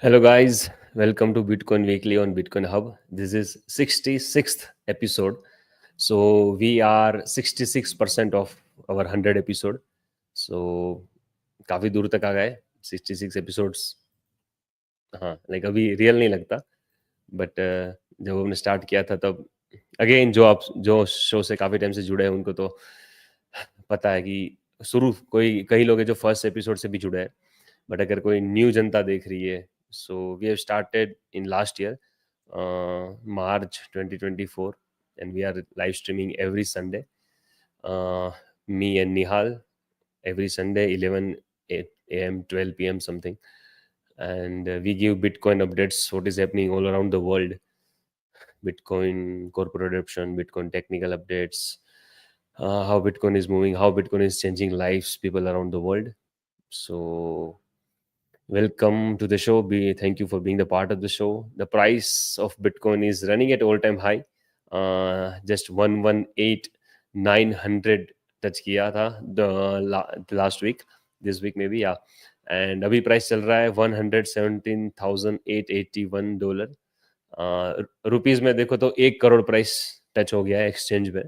Hello, guys. Welcome to Bitcoin Weekly on Bitcoin Hub. This is 66th episode. So we are 66% of our 100 episode. So काफ़ी दूर तक आ गए 66 episodes. हाँ, like अभी real नहीं लगता, बट जब हमने स्टार्ट किया था तब अगेन जो शो से काफ़ी टाइम से जुड़े हैं उनको तो पता है कि शुरू कोई कई लोग हैं जो फर्स्ट एपिसोड से भी जुड़े हैं, बट अगर कोई न्यू जनता देख रही है, so we have started in last year March 2024 and we are live streaming every Sunday, me and Nihal, every Sunday 11 a.m. 12 p.m. something, and we give Bitcoin updates, what is happening all around the world, Bitcoin corporate adoption, Bitcoin technical updates, how Bitcoin is moving, how Bitcoin is changing lives, people around the world. So welcome to the show. Thank you for being the part of the show. The price of Bitcoin is running at all-time high. Just 118,900 touch किया था the last week, this week maybe, yeah. And अभी price चल रहा है $117,881. Rupees में देखो तो 1 crore price touch हो गया है एक्सचेंज में.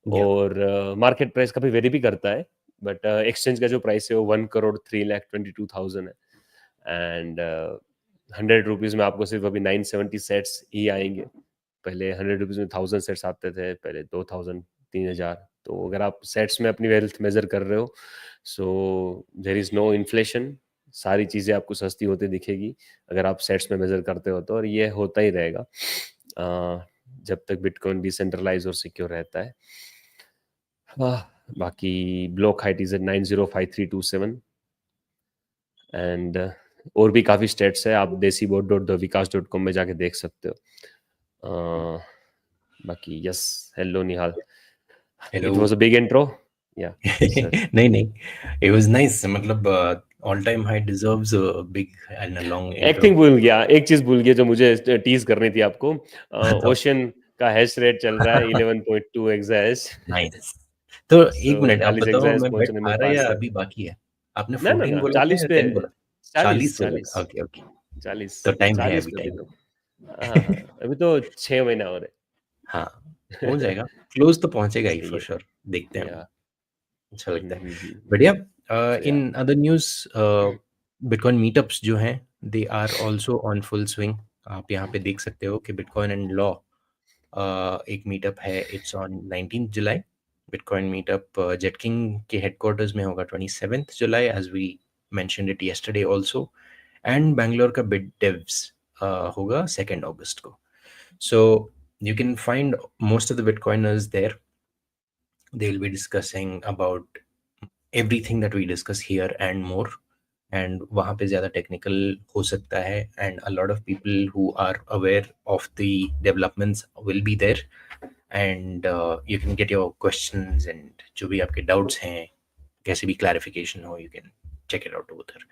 और मार्केट प्राइस काफी वेरी भी करता है, बट एक्सचेंज का जो प्राइस है वो 1,03,22,000 है. एंड 100 रुपीज में आपको सिर्फ अभी 970 सेट्स ही आएंगे. पहले 100 रुपीज में 1000 सेट्स आते थे, पहले 2000, 3000. तो अगर आप सेट्स में अपनी वेल्थ मेजर कर रहे हो, so there is no inflation. सारी चीज़ें आपको सस्ती होती दिखेगी अगर आप सेट्स में मेजर करते हो तो, और ये होता ही रहेगा जब तक बिटकॉइन डिसेंट्रलाइज और सिक्योर रहता है. बाकी block height is at 905327 and और भी काफ़ी स्टेट्स है. आप desiboard.thevikas.com में जाके देख सकते हो. बाकी yes, hello Nihal. Hello. It was a big intro. Yeah. नहीं, it was nice. मतलब all time high deserves a big and a long intro. एक थिंग भूल गया, एक चीज भूल गया जो मुझे टीज करनी थी आपको. ओशन का हैश रेट चल रहा है 11.2 एक्साहैश. Nice. तो एक मिनट आप 40 बताओ, एक्साहैश मैं बेट पहुंचने में हारा या 5 है. अभी बाकी है? आपने ना ना 14 ना, बोला था 40 या पे. 10 बोला? 40 40 40 ओके ओके 40. तो टाइम है 40 अभी पे अभी टाइम. तो. हाँ हाँ, अभी तो 6 महीना हो रहे. हाँ हो जाएगा, क्लोज तो पहुंचेगा ही सही फॉर है. श्योर. देखते हैं, या अच्छा लगता है. बढ़िया. In other news, bitcoin meetups जो हैं they are also on full swing. आप यहाँ पे देख सकते हो कि बिटकॉइन एंड लॉ एक मीटअप है. It's on 19 July. Bitcoin meetup Jet King के हेडक्वार्टर्स में होगा 27 July, as we mentioned it yesterday also. And Bangalore का बिट डेव्स होगा 2 अगस्त को. सो you can find most of the Bitcoiners there. They will be discussing about everything that we discuss here and more. And वहाँ पे ज़्यादा technical हो सकता है. And a lot of people who are aware of the developments will be there. And you can get your questions and जो भी आपके doubts हैं, कैसे भी clarification हो, you can check it out over there.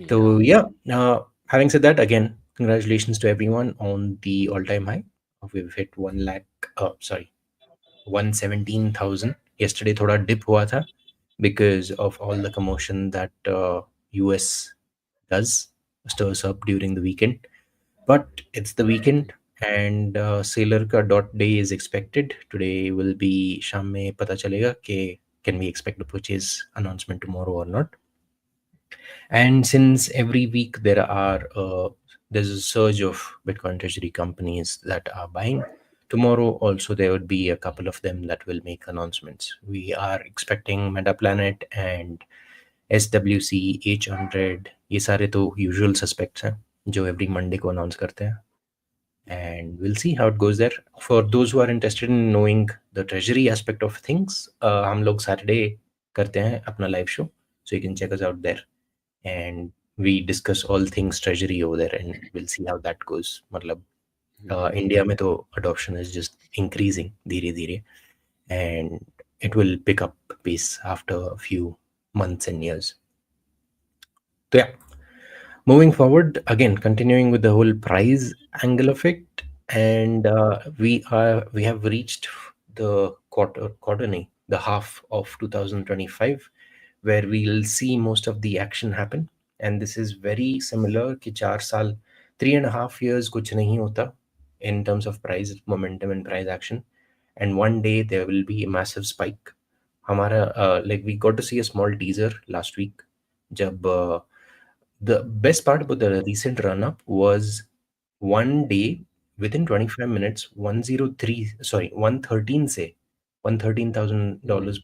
So yeah, having said that, again, congratulations to everyone on the all-time high. We've hit 117,000. Yesterday थोड़ा dip हुआ था because of all the commotion that US stirs up during the weekend. But it's the weekend and Sailor का dot day is expected. Today will be शाम में पता चलेगा कि can we expect a purchase announcement tomorrow or not. And since every week there's a surge of Bitcoin treasury companies that are buying, tomorrow also there would be a couple of them that will make announcements. We are expecting Metaplanet and SWC, H100. ये सारे तो usual suspects हैं जो every Monday को announce करते हैं. And we'll see how it goes there. For those who are interested in knowing the treasury aspect of things, हम लोग Saturday करते हैं अपना live show, so you can check us out there. And we discuss all things treasury over there and we'll see how that goes. मतलब India में तो adoption is just increasing धीरे धीरे and it will pick up pace after a few months and years. So yeah, moving forward, again continuing with the whole price angle of it, and we have reached the the half of 2025 where we'll see most of the action happen. and this is very similar कि 4 साल 3.5 years कुछ नहीं होता in terms of price momentum and price action, and one day there will be a massive spike. हमारा like we got to see a small teaser last week जब the best part about the recent run up was one day within 25 minutes 103 sorry 113 से $113,000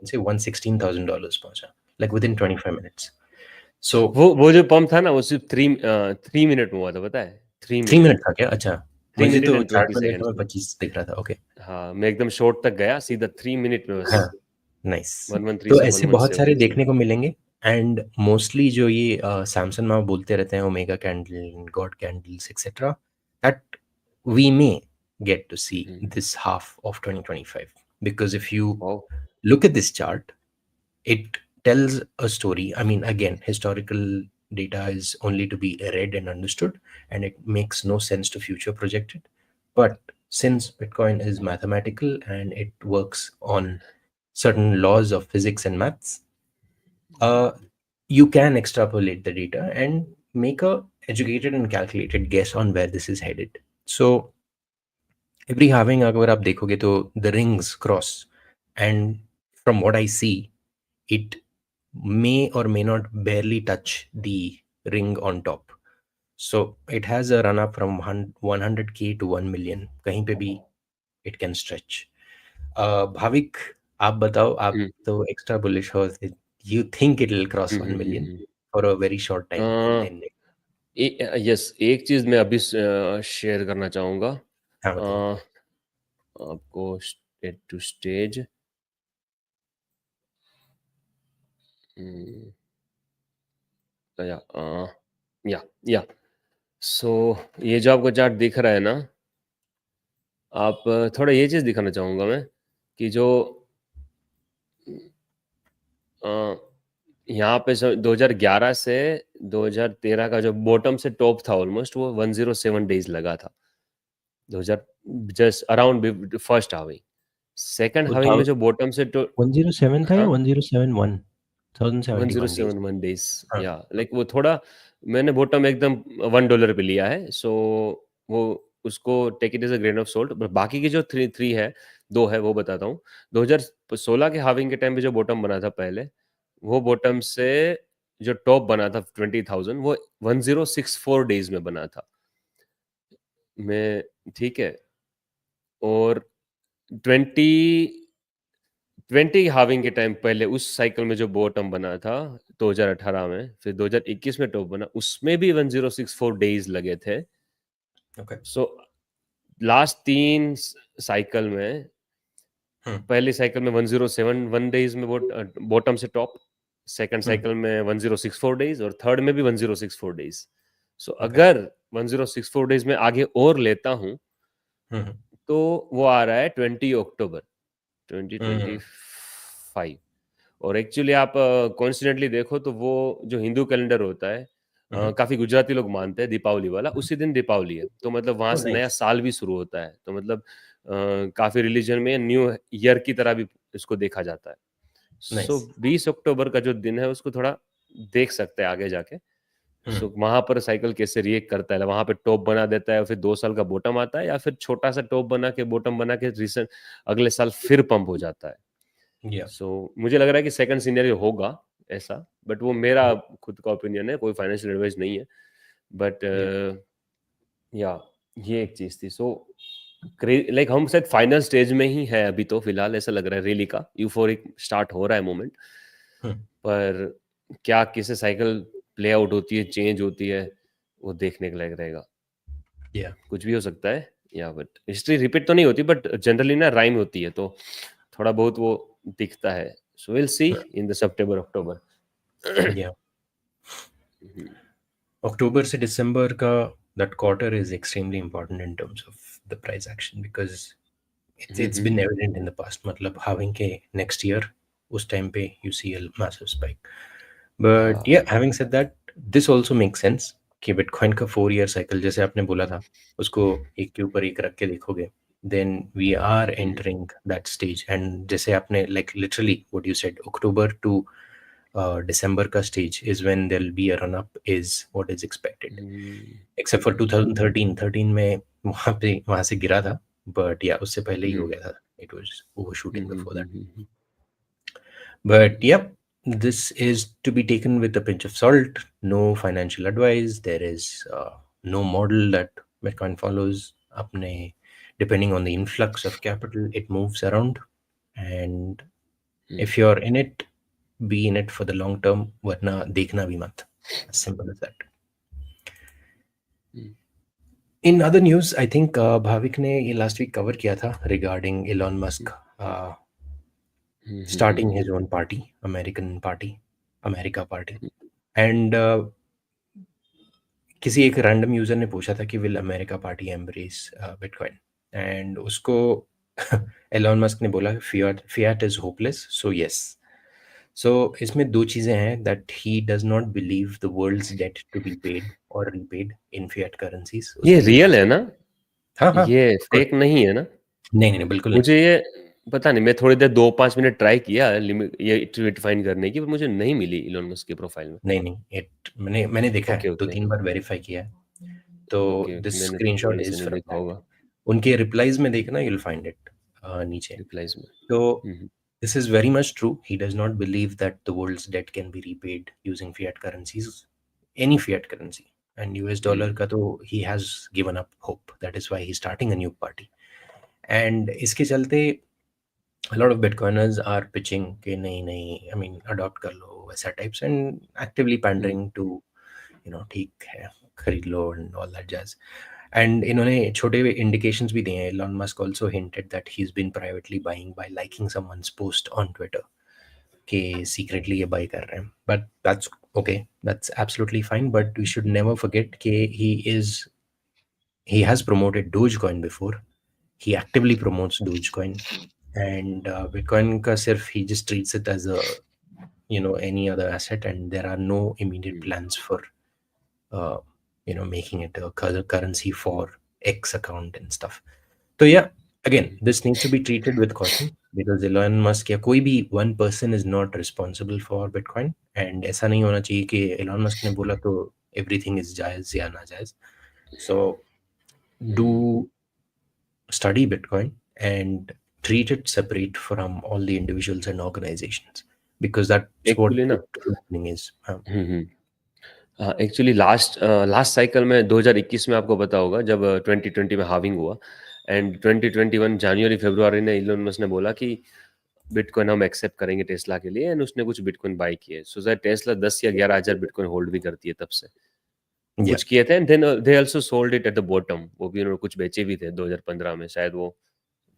से $116,000 पहुंचा, like within 25 minutes. So वो जो pump था ना वो सिर्फ 3 मिनट में हुआ था, पता है? 3 3 मिनट, मिनट था क्या? अच्छा, 3 मिनट मुझे तो एंड चार्ट 20 में देखा, सेकेंड्स मैं में। 25 दिख रहा था. ओके, हाँ, मैं एकदम शॉर्ट तक गया सीधा 3 मिनट में बस। हाँ, नाइस. 113 तो से ऐसे बहुत सारे 117 ऐसे। देखने को मिलेंगे, एंड मोस्टली जो ये सैमसंग में बोलते रहते हैं omega candle, god candles etcetera, that we may get to see this half of 2025, because if you wow. look at this chart, it tells a story. I mean, again, historical data is only to be read and understood, and it makes no sense to future project it. But since Bitcoin is mathematical and it works on certain laws of physics and maths, uh, you can extrapolate the data and make a educated and calculated guess on where this is headed. So every halving अगर आप देखोगे तो the rings cross, and from what I see, it may or may not barely touch the ring on top. So it has a run up from 100K to 1 million. कहीं पे भी it can stretch. Bhavik, आप बताओ, आप हम्म, तो extra bullish हो. You think it will cross hmm, 1 million hmm, for a very short time, and then yes, एक चीज मैं अभी शेयर करना चाहूंगा हाँ बताइए. अ, आपको स्टेज टू स्टेज। या या या सो ये जो आपको चार्ट दिख रहा है ना, आप थोड़ा ये चीज दिखाना चाहूंगा मैं कि जो अ, यहाँ पे 2011 से 2013 का जो बॉटम से टॉप था ऑलमोस्ट वो 107 डेज लगा था। 2000 just around first having, second having में जो बॉटम से तो 107 था या हाँ 1071? 1071 days. 1071 डेज। हाँ. या लाइक वो थोड़ा मैंने बॉटम एकदम $1 पे लिया है, सो वो उसको take it as a grain of salt. बाकी की जो थ्री थ्री है, दो है, वो बताता हूँ। 2016 के हाविंग के टाइम पे जो बॉटम बना था पहले, वो बॉटम से जो टॉप बना था 20,000, वो 1064 डेज में बना था। मैं ठीक है। और 2020 हाविंग के टाइम पहले उस साइकिल में जो बॉटम बना था 2018 में, फिर 2021 में टॉप बना, उसमें भी 1064 डेज लगे थे। Okay. सो लास्ट तीन साइकिल में, पहली साइकिल में 1071 डेज में बॉटम से टॉप, सेकंड साइकिल में 1064 डेज, और थर्ड में भी 1064 डेज। सो Okay. अगर 1064 डेज में आगे और लेता हूं तो वो आ रहा है 20 अक्टूबर 2025। और एक्चुअली आप कॉन्स्टेंटली देखो तो वो जो हिंदू कैलेंडर होता है, काफी गुजराती लोग मानते हैं दीपावली वाला, उसी दिन दीपावली है, तो मतलब वहां Oh, से नया nice. साल भी शुरू होता है। तो मतलब काफी रिलीजन में न्यू ईयर की तरह भी इसको देखा जाता है। सो Nice. 20 अक्टूबर का जो दिन है उसको थोड़ा देख सकते हैं आगे जाके। सो वहां पर साइकिल कैसे रिएक्ट करता है, वहां पे टॉप बना देता है, फिर 2 साल का बॉटम आता है, या फिर छोटा सा टॉप बना के बॉटम बना के रिसेंट अगले साल फिर पंप हो जाता है। Yeah. सो मुझे लग रहा है कि सेकंड सिनेरियो होगा ऐसा, बट वो मेरा खुद का ओपिनियन है, कोई फाइनेंशियल एडवाइस नहीं है। But Yeah. या ये एक चीज थी। सो लाइक हम शायद फाइनल स्टेज में ही है अभी, तो फिलहाल ऐसा लग रहा है रैली का यूफोरिक स्टार्ट हो रहा है मोमेंट। पर क्या किसे साइकिल प्ले आउट होती है, चेंज होती है, वो देखने के लायक रहेगा। Yeah. कुछ भी हो सकता है, या बट हिस्ट्री रिपीट तो नहीं होती, बट जनरली ना राइम होती है, तो थोड़ा बहुत वो दिखता है। So will see in the September October. Yeah. October से December का that quarter is extremely important in terms of the price action, because it's been evident in the past. मतलब halving के next year उस time पे you see a massive spike. But yeah, having said that, this also makes sense कि bitcoin का 4 year cycle जैसे आपने बोला था, उसको एक के ऊपर एक रख के देखोगे, then we are entering that stage. And जैसे आपने like literally what you said, October to December का stage is when there'll be a run up is what is expected. Except for हम्म 2013 में वहाँ से गिरा था, but yeah उससे पहले ही हो गया था. It was overshooting before that. Hmm But yep, this is to be taken with a pinch of salt. No financial advice. There is no model that Bitcoin follows. अपने depending on the influx of capital, it moves around. And if you're in it, be in it for the long term. वरना देखना भी मत. As simple as that. In other news, I think Bhavik ने ये last week cover किया था regarding Elon Musk starting his own party, America Party. And किसी एक रैंडम यूजर ने पूछा था कि will America party embrace bitcoin, and उसको एलॉन मस्क ने बोला fiat is hopeless, so yes. So इसमें दो चीजें हैं, that he does not believe the world's debt to be paid और रीपेड इन फियाट करेंसीज. ये उसके लिए रियल है काफी. ना? हाँ हाँ, ये of course. फेक नहीं है ना? नहीं नहीं नहीं, बिल्कुल नहीं. मुझे ये पता नहीं, मैं थोड़ी देर 2-5 मिनट ट्राई किया लिमिट ये डिफाइन करने की, पर मुझे नहीं मिली इलोन मस्क के प्रोफाइल में. नहीं नहीं, मैंने देखा ओके है, दो ओके तीन बार वेरीफाई किया है. तो ओके दिस मैंने तो स्क्रीनशॉट कहीं से इज नहीं फ्रॉम देखा दैट. होगा उनके रिप्लाईज में देखना, यूल फाइंड इट नीचे. रिप्लाईज में. So hmm this is very much true. He does not believe that the world's debt can be repaid using fiat currencies, any fiat currency. And US dollar हम्म का तो he has given up hope. That is why he's starting a new party. And इसके चलते a lot of Bitcoiners are pitching कि नहीं नहीं, I mean adopt कर लो वैसा types, and actively hmm pandering to, ठीक है खरीद लो and all that jazz. And इन्होंने छोटे indications भी दिए हैं. Elon Musk also hinted that he's been privately buying by liking someone's post on Twitter कि secretly ये buy कर रहे हैं. But that's okay, that's absolutely fine. But we should never forget कि he has promoted Dogecoin before. He actively promotes Dogecoin, and Bitcoin का सिर्फ he just treats it as a, any other asset, and there are no immediate hmm plans for uh, making it a currency for X account and stuff. So yeah, again, hmm this needs to be treated with caution, because Elon Musk या कोई भी one person is not responsible for Bitcoin, and ऐसा नहीं होना चाहिए कि Elon Musk ने बोला तो everything is जायज़ या नाजायज़. So hmm do study Bitcoin and treat it separate from all the individuals and organizations, because that's what actually the ना. true meaning is. हम्म हाँ एक्चुअली लास्ट लास्ट साइकिल में 2021 में आपको पता होगा जब 2020 में हाविंग हुआ, एंड 2021 जनवरी फरवरी ने इलोन मस्क ने बोला कि बिटकॉइन हम एक्सेप्ट करेंगे टेस्ला के लिए, एंड उसने कुछ बिटकॉइन बाई किए. सो शायद टेस्ला 10 या 11 हज़ार बिटकॉइन होल्ड भी करती है तब से. Yeah, कुछ किए थे, and then they also sold it at the bottom. वो भी उन्होंने कुछ बेचे भी थे 2015 में, शायद वो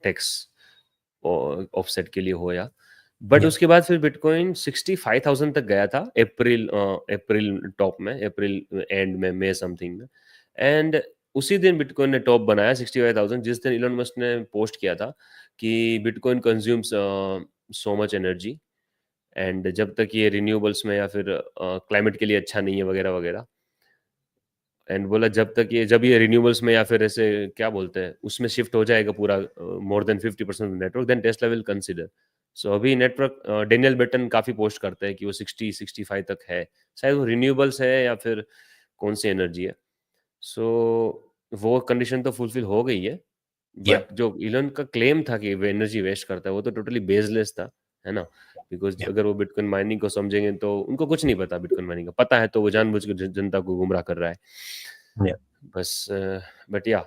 टैक्स ऑफसेट के लिए हो या. बट yeah, उसके बाद फिर बिटकॉइन 65,000 तक गया था अप्रैल अप्रैल टॉप में, अप्रैल एंड में, मई समथिंग में. एंड उसी दिन बिटकॉइन ने टॉप बनाया 65,000, जिस दिन इलोन मस्क ने पोस्ट किया था कि bitcoin consumes so much energy, and जब तक ये रिन्यूएबल्स में या फिर क्लाइमेट के लिए अच्छा नहीं है वगैरह वगैरह. एंड बोला जब ये रिन्यूएबल्स में या फिर ऐसे क्या बोलते हैं उसमें शिफ्ट हो जाएगा पूरा, more than 50% network, then Tesla will consider. So अभी नेटवर्क डेनियल बेटन काफी पोस्ट करते हैं कि वो 60-65 तक है, शायद वो रिन्यूएबल्स है या फिर कौन सी एनर्जी है. सो वो कंडीशन तो फुलफिल हो गई है, yeah, बट जो इलन का क्लेम था कि वो एनर्जी वेस्ट करता है, वो तो टोटली बेसलेस था, है ना? बिकॉज yeah, अगर वो बिटकॉइन माइनिंग को समझेंगे तो उनको कुछ नहीं पता. बिटकॉइन माइनिंग का पता है तो वो जानबूझ के जनता को गुमराह कर रहा है yeah. बस. बट या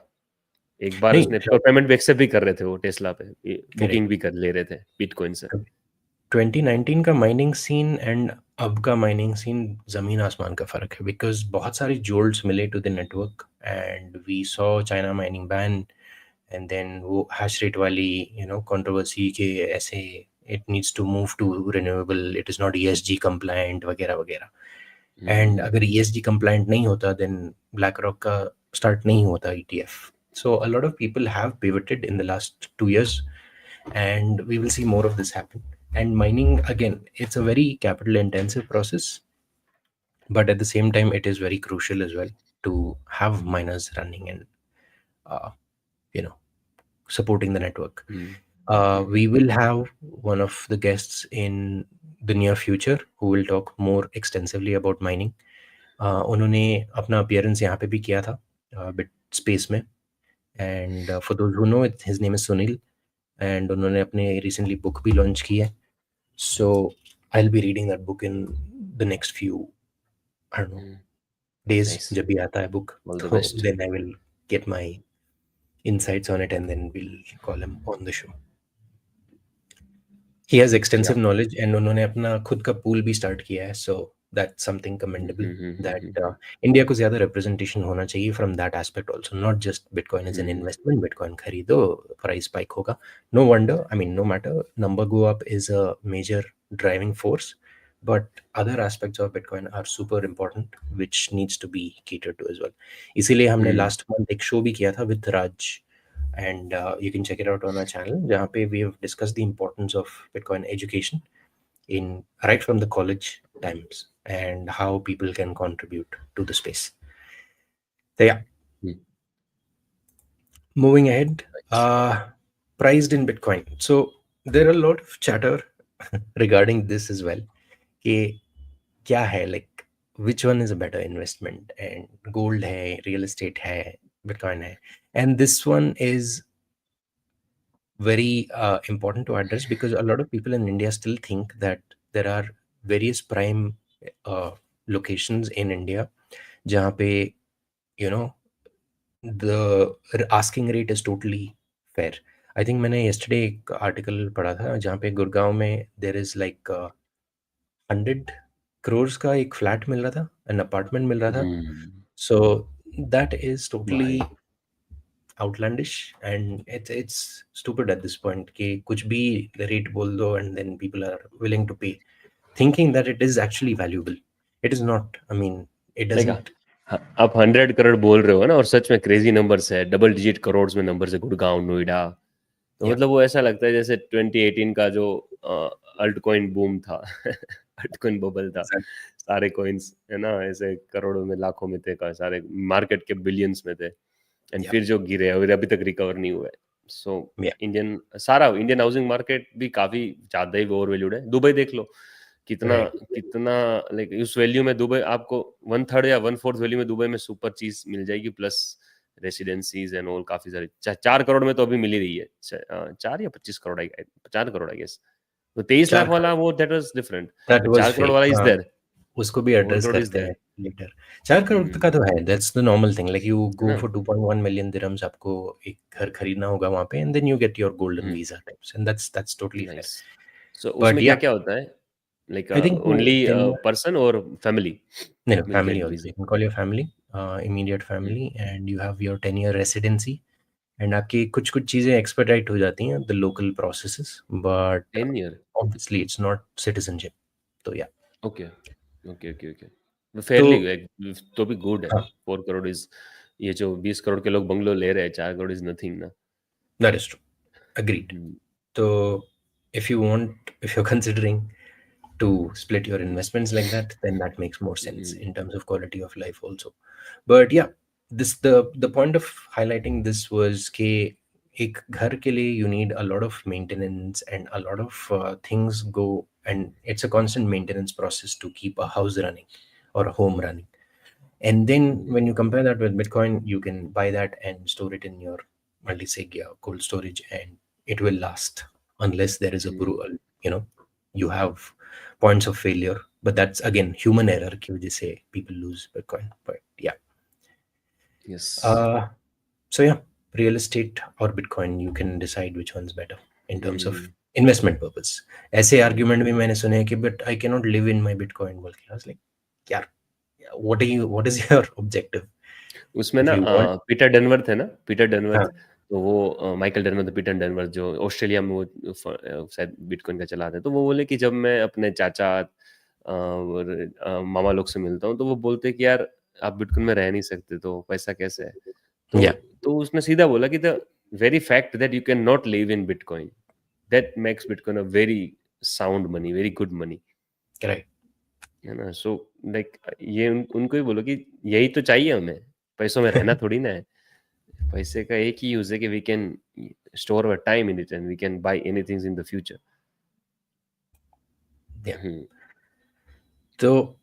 एक बार नहीं, उसने पेमेंट भी एक्सेप्ट भी कर रहे थे वो टेस्ला पे, बुकिंग करेक्ट. भी कर ले रहे थे बिटकॉइन से. 2019 का माइनिंग सीन एंड अब का माइनिंग सीन जमीन आसमान का फर्क है, बिकॉज बहुत सारे जोल्ट्स मिले to the network, and we saw China mining ban, and then वो हैश रेट वाली कंट्रोवर्सी के ऐसे it needs to move to renewable, it is not ESG compliant वगैरह वगैरह. एंड अगर ईएसजी कंप्लायंट नहीं होता, देन ब्लैक रॉक का स्टार्ट नहीं होता ETF. So a lot of people have pivoted in the last 2 years, and we will see more of this happen. And mining, again, it's a very capital intensive process, but at the same time it is very crucial as well to have miners running and uh, you know supporting the network. We will have one of the guests in the near future who will talk more extensively about mining. उन्होंने अपना appearance यहाँ पे भी किया था bit space में, and for those who know it, his name is Sunil, and उन्होंने अपने recently book भी launch की है. So I'll be reading that book in the next few, I don't know, days. Nice. जब भी आता है book, All the तो best. then I will get my insights on it and then we'll call him on the show. He has extensive Yeah. knowledge and उन्होंने अपना खुद का pool भी start किया है, so that's something commendable. That India को ज़्यादा representation होना चाहिए from that aspect also, not just Bitcoin as an investment. Bitcoin खरीदो, price spike होगा. No wonder, I mean, no matter, number go up is a major driving force, but other aspects of Bitcoin are super important, which needs to be catered to as well. इसीलिए हमने last month एक show भी किया था with Raj, and you can check it out on our channel, जहाँ पे we have discussed the importance of Bitcoin education in right from the college times and how people can contribute to the space. So yeah, moving ahead, priced in Bitcoin. So there are a lot of chatter regarding this as well. कि क्या है, like which one is a better investment, and gold है, real estate है, Bitcoin है, and this one is very important to address because a lot of people in India still think that there are various prime locations in India जहाँ पे you know the asking rate is totally fair. I think मैंने yesterday एक article पढ़ा था जहाँ पे गुड़गांव में there is like 100 crores का एक flat मिल रहा था, an apartment मिल रहा था. So that is totally outlandish and it's stupid at this point कि कुछ भी rate बोल दो and then people are willing to pay thinking that it is actually valuable. It is not. I mean, it Like, doesn't. आप 100 करोड़ बोल रहे हो ना, और सच में क्रेजी नंबर्स है, डबल डिजिट करोड़ में नंबर्स है, गुड़गांव, नोएडा. तो Yeah, मतलब वो ऐसा लगता है जैसे 2018 का जो अल्ट कॉइन बूम था अल्ट कॉइन बबल था. exactly. सारे कॉइन्स है ना ऐसे करोड़ों में, लाखों में थे, का सारे मार्केट के बिलियंस में थे, एंड Yeah, फिर जो गिरे और अभी तक रिकवर नहीं हुए. सो yeah, इंडियन हाउसिंग मार्केट भी काफी ज्यादा ही ओवर वैल्यूड है. दुबई देख लो, कितना right. कितना लाइक उस वैल्यू में दुबई आपको 1/3 या 1/4 वैल्यू में दुबई में सुपर चीज मिल जाएगी, प्लस रेसिडेंसीज एंड ऑल काफी सारी. 4 करोड़ में तो अभी मिल ही रही है. 4 या 25 करोड़, 4 करोड़ आई गेस. तो 23 लाख चार वाला वो that was different. that was 4 crore fake. वाला इज देयर, उसको भी 4 एड्रेस करोड़ इज करते देयर. हैं later. 4 करोड़ का तो है, that's the normal thing. Like you है go ना. for 2.1 million dirhams, आपको एक घर खरीदना होगा वहाँ पे, and then you get your golden visa types, and that's totally fair. Nice. So But उसमें क्या yeah, क्या होता है, like I think only then person और family no, will family get also. Visa? You can call your family, immediate family, and you have your 10-year residency. And आपकी कुछ कुछ चीज़ें एक्सपेडाइट हो जाती हैं the local processes, but 10 year. Obviously it's not citizenship. तो या okay okay okay okay. तो फेयरली, तो भी गुड है. हाँ, 4 करोड़ इज, ये जो 20 करोड़ के लोग बंगलो ले रहे हैं, 4 करोड़ इज नथिंग ना. That is true, agreed. Hmm, तो if you want, if you are considering to split your investments like that, then that makes more sense in terms of quality of life also. But yeah, this the point of highlighting this was कि एक घर के लिए you need a lot of maintenance and a lot of things go, and it's a constant maintenance process to keep a house running or a home running. And then when you compare that with Bitcoin, you can buy that and store it in your multi-sig cold storage, and it will last unless there is a you know, you have points of failure. But that's again human error की वजह से people lose Bitcoin. But yeah, yes. so yeah, real estate or Bitcoin, you can decide which one's better in terms of investment purpose. ऐसे argument भी मैंने सुने हैं कि but I cannot live in my Bitcoin बोल के. I was like, यार, what is your objective? उसमें If ना you want, पीटर डनवर्थ है ना, पीटर डनवर्थ. हाँ, तो वो माइकल डनवर्थ, पीटर डनवर्थ जो ऑस्ट्रेलिया में वो शायद बिटकॉइन का चलाते हैं, तो वो बोले कि जब मैं अपने चाचा और मामा लोग से मिलता हूँ, तो वो बोलते हैं कि यार आप बिटकॉइन में रह नहीं सकते, तो पैसा कैसे है. तो yeah, तो उसने सीधा बोला कि the very fact that you can not live in bitcoin, that makes bitcoin a very sound money, very good money. right. है ना. सो लाइक ये उनको ही बोलो कि यही तो चाहिए हमें, पैसों में रहना थोड़ी ना है. पैसे का एक ही यूज है कि we can store our time in it and we can buy anything in the future. Yeah. Mhm. So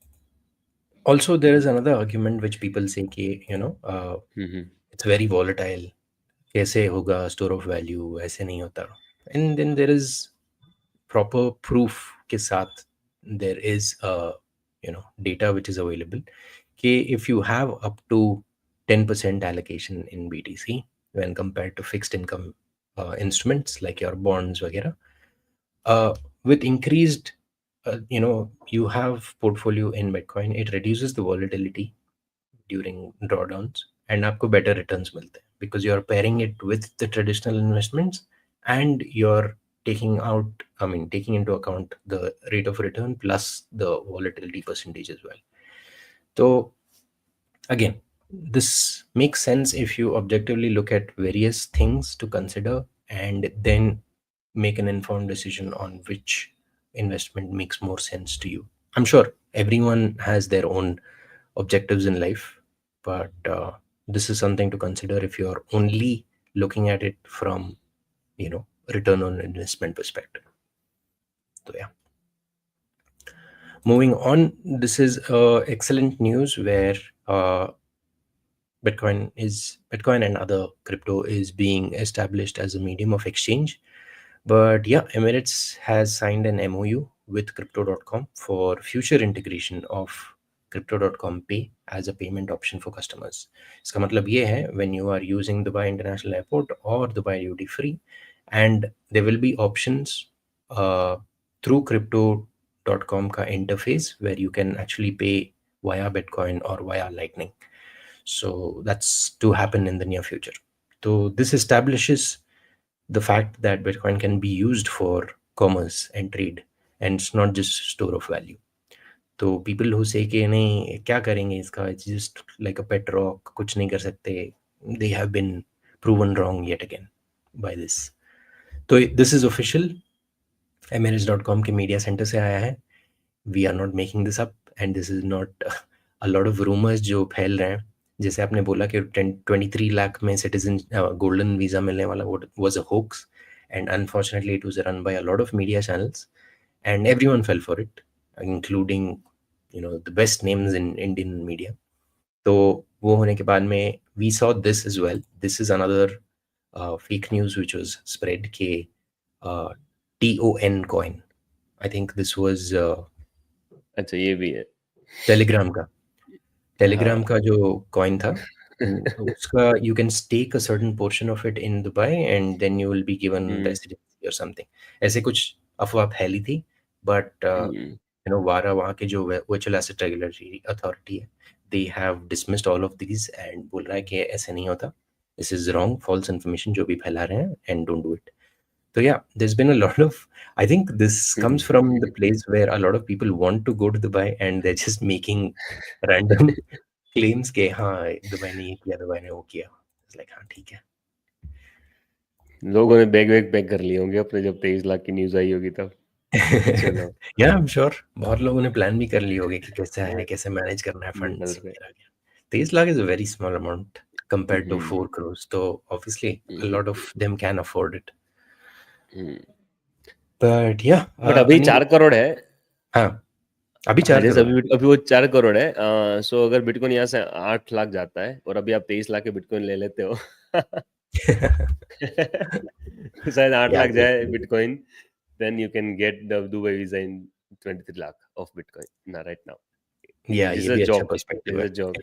also there is another argument which people say कि, Mhm. it's very volatile. कैसे होगा store of value, ऐसे नहीं होता. And then there is proper proof के साथ there is data which is available कि if you have up to 10% allocation in BTC when compared to fixed income instruments like your bonds वगैरह, with increased you have portfolio in Bitcoin, it reduces the volatility during drawdowns and आपको better returns मिलते हैं because you're pairing it with the traditional investments and you're taking into account the rate of return plus the volatility percentage as well. So again, this makes sense if you objectively look at various things to consider and then make an informed decision on which investment makes more sense to you. I'm sure everyone has their own objectives in life, but this is something to consider if you're only looking at it from return on investment perspective. So yeah, moving on, this is excellent news where uh, Bitcoin and other crypto is being established as a medium of exchange. But yeah, Emirates has signed an MOU with crypto.com for future integration of crypto.com pay as a payment option for customers. इसका मतलब ये है when you are using Dubai International Airport or Dubai Duty Free, and there will be options uh, through crypto.com का interface where you can actually pay via Bitcoin or via Lightning. So that's to happen in the near future. So this establishes the fact that Bitcoin can be used for commerce and trade, and it's not just store of value. तो people who say कि नहीं क्या करेंगे इसका, it's just like a pet rock, कुछ नहीं कर सकते, they have been proven wrong yet again by this. तो this is official. Emirates.com के मीडिया सेंटर से आया है. We are not making this up and this is not a lot of rumours जो फैल रहे हैं. जैसे आपने बोला कि 23 लाख में सिटीजन गोल्डन वीजा मिलने वाला was a hoax, and unfortunately it was run by a lot of media channels and everyone fell for it, including the best names in Indian media. तो वो होने के बाद में we saw this as well. This is another fake news which was spread के TON coin. I think this was अच्छा, ये भी है. टेलीग्राम का. टेलीग्राम हाँ. का जो कॉइन था, उसका you can stake a certain portion of it in Dubai and then you will be given hmm. Residency और समथिंग. ऐसे कुछ अफवाह फैली थी, बट हम्म. वारा वहाँ के जो वर्चुअल एसेट रेगुलेटरी अथॉरिटी है, they have dismissed all of these and बोल रहा है कि ऐसे नहीं होता, this is wrong, false information जो भी फैला रहे हैं, and don't do it. So yeah, there's been a lot of. I think this comes from the place where a lot of people want to go to Dubai and they're just making random claims के हाँ Dubai ने ये किया, Dubai ने वो किया. It's like हाँ ठीक है. लोगों ने बैग वैग पैक कर लिए होंगे अपने, जब 23 लाख की न्यूज आई होगी तब. चलो. Yeah, I'm sure बहुत लोगों ने प्लान भी कर लिए होंगे कि कैसे है, कैसे मैनेज करना है फंड्स निकल रहे. वगैरह. 23 lakh is a very small amount compared to hmm. 4 crores. So obviously a hmm. lot of them can afford it. Hmm. But yeah, but अभी any 4 करोड़ है. हाँ अभी हाँ, 4 जैसे करोड़. अभी अभी वो 4 करोड़ है. सो अगर बिटकॉइन यहाँ से 8 लाख जाता है और अभी आप 23 लाख के बिटकॉइन ले लेते हो. तो शायद 8 लाख Yeah, जाए bitcoin. Then you can get the Dubai visa in 23 lakh of bitcoin ना राइट नाउ. yeah, दिस ये इज अ भी अच्छा जोक. पर्सपेक्टिव दिस है. Is a joke.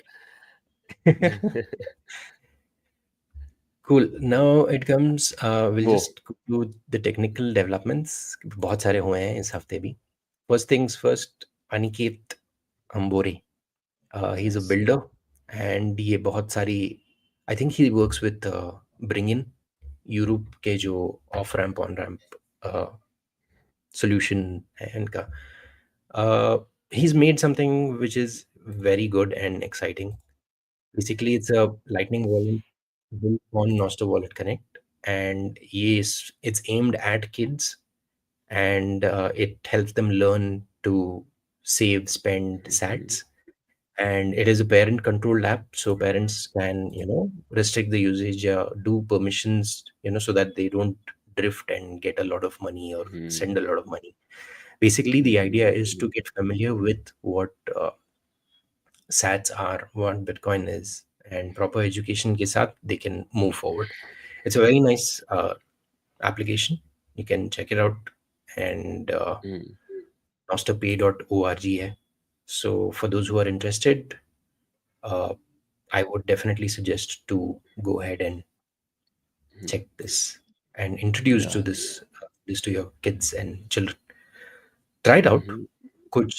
Cool. Now it comes, we'll वो. just go through the technical developments. बहुत सारे हुए हैं इस हफ्ते भी. First things first, Aniket Ambore. He's a yes. builder and ये बहुत सारी, I think he works with Bring In, Europe के जो of ramp on ramp solution है इनका. He's made something which is very good and exciting. Basically, it's a Lightning wallet built on Nostr Wallet Connect, and yes, it's aimed at kids, and it helps them learn to save, spend Sats, and it is a parent-controlled app, so parents can restrict the usage, do permissions, so that they don't drift and get a lot of money or send a lot of money. Basically, the idea is to get familiar with what sats are, what Bitcoin is, and proper education ke saath they can move forward. It's a very nice application. You can check it out, and Mm. nosterpay.org hai. So for those who are interested, uh, I would definitely suggest to go ahead and check this and introduce Yeah. to this to your kids and children. Try it out. Mhm. Kuch,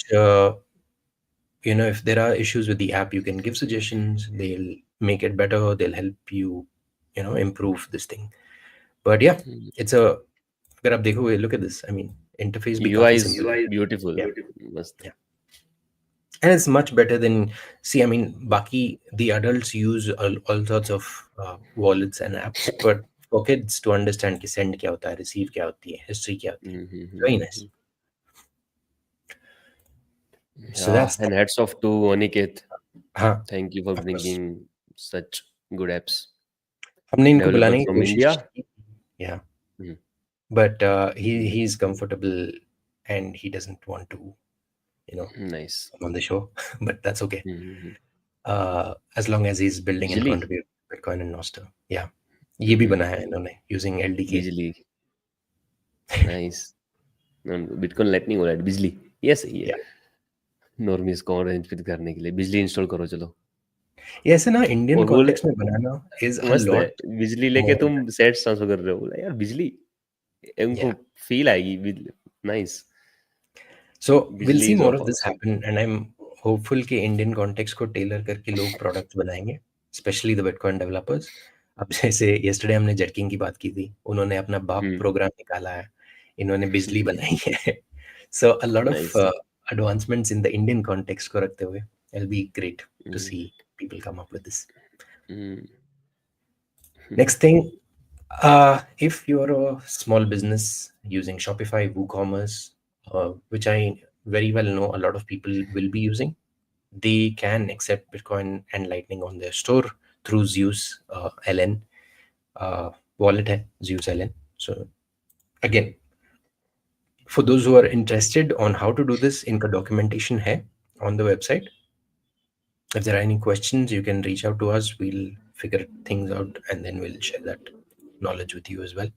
if there are issues with the app, you can give suggestions. They'll make it better. They'll help you, improve this thing. But yeah, Mm. it's a. अगर आप देखोगे, look at this. I mean, interface भी UI काफी is simple. beautiful. Yeah, Mast. yeah, and it's much better than. See, I mean, baki the adults use all sorts of wallets and apps, but for kids to understand कि send क्या होता है, receive क्या होती है, history क्या होती है, it's very nice. Mhm. So Yeah, that's that. and hats off to Aniket. हाँ, Thank you for of course. bringing such good apps. हमने इनको Developer बुलाने की from कोशिश India. की. Yeah, Mhm. but he's comfortable and he doesn't want to, Nice. come on the show. But that's okay. Mhm. As long as he's building and Bijli. contributing Bitcoin and Nostr. Yeah, ये भी Mhm. बनाया है इन्होंने using LDK. Bijli. Nice. No, Bitcoin Lightning हो रहा है बिजली ये सही है Yeah, नॉर्मीज को अरेंज फिट करने के लिए बिजली इंस्टॉल करो चलो ये ऐसे ना इंडियन और बोले कॉन्टेक्स्ट में बनाना is a मस्त है lot बिजली लेके more. तुम सेट्स ट्रांसफर कर रहे हो बोला यार बिजली उनको Yeah. फील आएगी नाइस So we'll बिजली see is more of of this awesome happen, and I'm hopeful कि इंडियन कॉन्टेक्स्ट को टेलर करके लोग प्रोडक्ट्स बनाएंगे, स्पेशली द बिटकॉइन डेवलपर्स. अब जैसे yesterday हमने जेटकिंग की बात की थी, उन्होंने अपना बाप हम्म प्रोग्राम निकाला है, इन्होंने बिजली बनाई है. So a lot of nice advancements in the Indian context को रखते हुए, it'll be great to see people come up with this. Next thing, if you're a small business using Shopify Woo Commerce, which I very well know a lot of people will be using, they can accept Bitcoin and Lightning on their store through Zeus LN wallet है Zeus LN. So again, for those who are interested on how to do this, इनका documentation है on the website. If there are any questions, you can reach out to us. We'll figure things out and then we'll share that knowledge with you as well.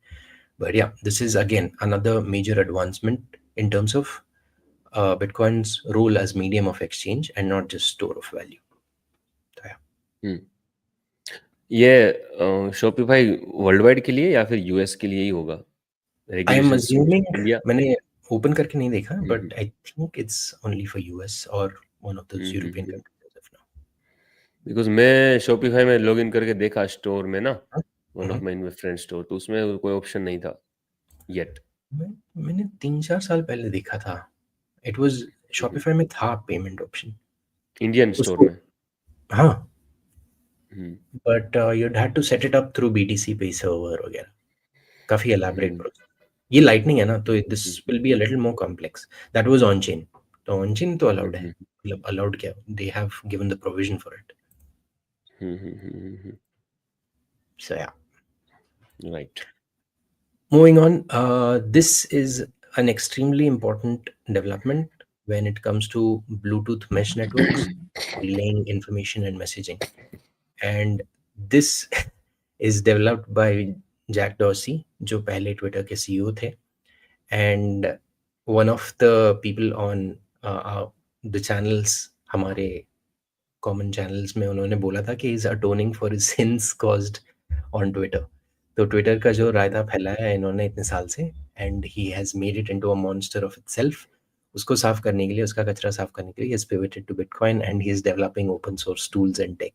But yeah, this is again another major advancement in terms of Bitcoin's role as medium of exchange and not just store of value. So, yeah. ये Shopify world wide के लिए या फिर US के लिए ही होगा I am regulations assuming India मैंने open करके नहीं देखा, but I think it's only for US or one of those European countries as of now. Because मैं शॉपिफाई में लॉग इन करके देखा स्टोर में ना हाँ? One of my friend store तो उसमें कोई ऑप्शन नहीं था येट मैंने 3-4 साल पहले देखा था. It was Shopify में था पेमेंट ऑप्शन इंडियन स्टोर उसको. में हाँ, हम्म, but you'd had to set it up through BTC पे सर्वर वगैरह. काफी elaborate हम्म, process. ये lightning है ना, तो this hmm, will be a little more complex. That was on chain. तो on chain तो allowed है. हम्म, मतलब allowed क्या? They have given the provision for it. So yeah. Right Moving on, this is an extremely important development when it comes to Bluetooth mesh networks, relaying information and messaging. And this is developed by Jack Dorsey, जो पहले Twitter के CEO थे. And one of the people on the channels, हमारे common channels में उन्होंने बोला था कि is atoning for his sins caused on Twitter. तो ट्विटर का जो रायता फैलाया है इन्होंने इतने साल से, and he has made it into a monster of itself. उसको साफ करने के लिए, उसका कचरा साफ करने के लिए, he has pivoted to Bitcoin and he is developing open source tools and tech.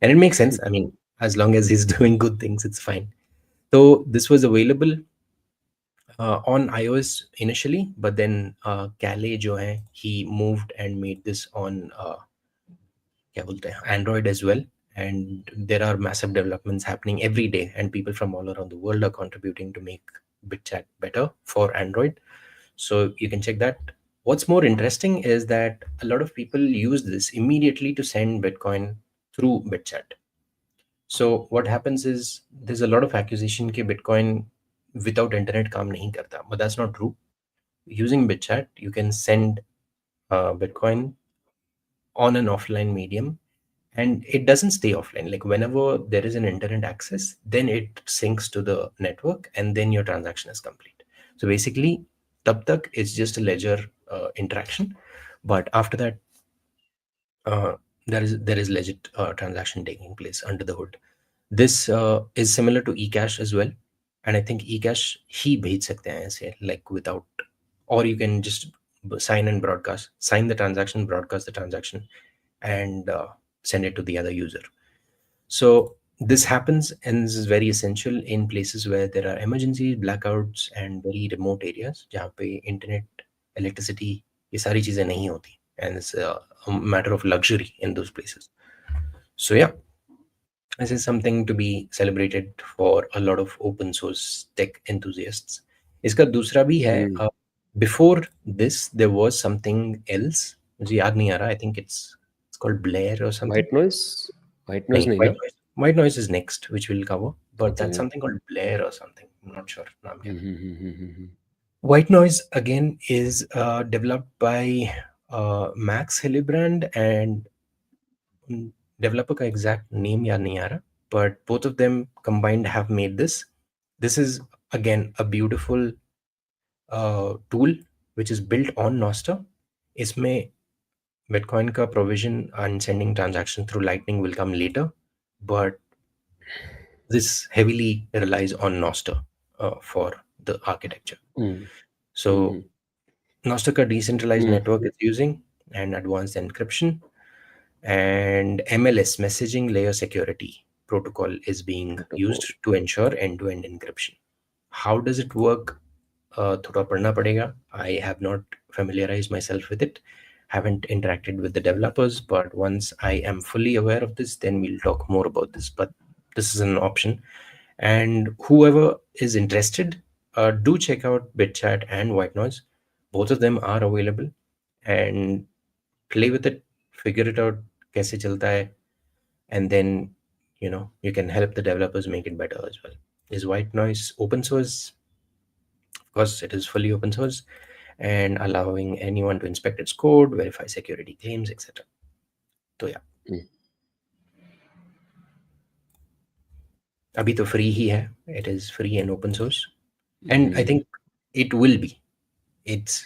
And it makes sense. I mean, as long as he's doing good things, it's fine. So this was available on iOS initially, but then Calais जो है, he moved and made this on क्या बोलते हैं, Android as well. And there are massive developments happening every day, and people from all around the world are contributing to make Bitchat better for Android. So you can check that. What's more interesting is that a lot of people use this immediately to send Bitcoin through Bitchat. So what happens is there's a lot of accusation कि Bitcoin without internet काम नहीं करता, but that's not true. using Bitchat, you can send Bitcoin on an offline medium, and it doesn't stay offline. Like whenever there is an internet access, then it syncs to the network, and then your transaction is complete. So basically, tab tak is just a ledger interaction, but after that, uh, there is legit transaction taking place under the hood. This is similar to eCash as well, and I think eCash ही भेज सकते हैं ऐसे, like without, or you can just sign and broadcast, sign the transaction, broadcast the transaction, and send it to the other user. So this happens, and this is very essential in places where there are emergencies, blackouts, and very remote areas जहाँ पे internet, electricity, ये सारी चीजें नहीं होती, and it's a matter of luxury in those places. So yeah, this is something to be celebrated for a lot of open source tech enthusiasts. इसका दूसरा भी है. Before this, there was something else. मुझे याद नहीं आ रहा. I think it's called Blair or something. White noise नहीं White ना? noise. White noise is next, which we'll cover. But that's Okay. something called Blair or something. I'm not sure. नाम क्या. हम्म। White noise again is developed by Max Hillebrand and developer का exact name याद नहीं आ रहा, but both of them combined have made this. This is again a beautiful tool which is built on Nostr. इसमें Bitcoin का provision and sending transaction through Lightning will come later, but this heavily relies on Nostr for the architecture. So Nostr का decentralized network is using and advanced encryption, and MLS, messaging layer security protocol, is being used to ensure end-to-end encryption. How does it work? थोड़ा पढ़ना पड़ेगा. I have not familiarized myself with it, haven't interacted with the developers, but once I am fully aware of this, then we'll talk more about this. But this is an option, and whoever is interested, do check out Bitchat and White Noise. Both of them are available, and play with it, figure it out कैसे चलता है, and then you can help the developers make it better as well. Is White Noise open source? Of course, it is fully open source and allowing anyone to inspect its code, verify security claims, etc. So yeah, अभी तो free ही है. It is free and open source, and I think it will be. It's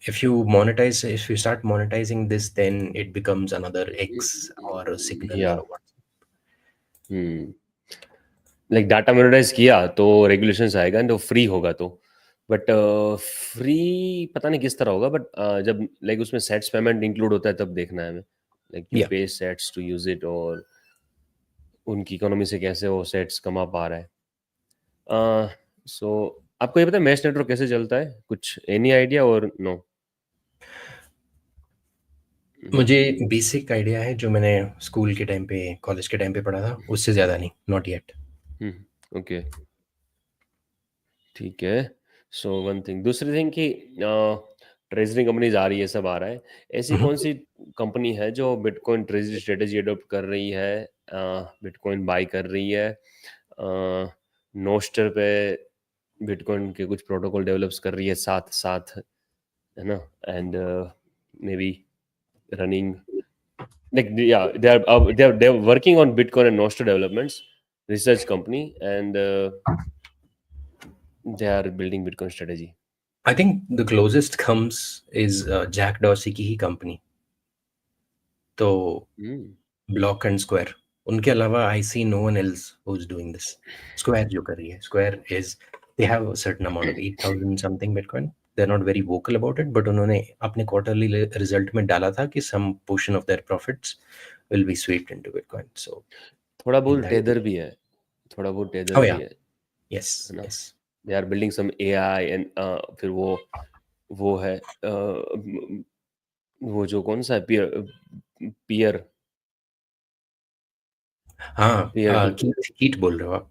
if you start monetizing this, then it becomes another X or a Signal or a WhatsApp. Like data monetise किया तो regulations आएगा and वो free होगा तो, but free पता नहीं किस तरह होगा, बट जब लाइक उसमें सेट्स पेमेंट इंक्लूड होता है तब देखना है हमें, लाइक यू पे सेट्स टू यूज इट, और उनकी इकोनॉमी से कैसे वो सेट्स कमा पा रहा है. सो आपको ये पता है मैश नेटवर्क कैसे चलता है? कुछ एनी आइडिया और नो? मुझे बेसिक आइडिया है जो मैंने स्कूल के टाइम पे, कॉलेज के टाइम पे पढ़ा था, उससे ज़्यादा नहीं, नॉट येट. ओके, ठीक है. So one thing. दूसरी थिंग कि ट्रेजरी कंपनीज आ रही है, सब आ रहा है. ऐसी कौन सी कंपनी है जो बिटकॉइन ट्रेजरी स्ट्रेटेजी अडोप्ट कर रही है, बिटकॉइन बाय कर रही है, नोस्टर पे बिटकॉइन के कुछ प्रोटोकॉल डेवलप्स कर रही है साथ साथ, है ना, and may be running like they're working on Bitcoin and Nostr developments, research company, and they are building Bitcoin strategy. I think the closest comes is Jack Dorsey की ही कंपनी. तो block and square, उनके अलावा I see no one else who's doing this. Square जो कर रही है, Square is, they have a certain amount of 8,000 something Bitcoin. They're not very vocal about it, but उन्होंने अपने quarterly result में डाला था कि some portion of their profits will be swept into Bitcoin. So थोड़ा बहुत टेदर भी है, थोड़ा बहुत टेदर भी है. Yes, yes. They are building some AI and फिर वो है वो जो कौन सा है, पियर हाँ, कीट बोल रहे हो आप?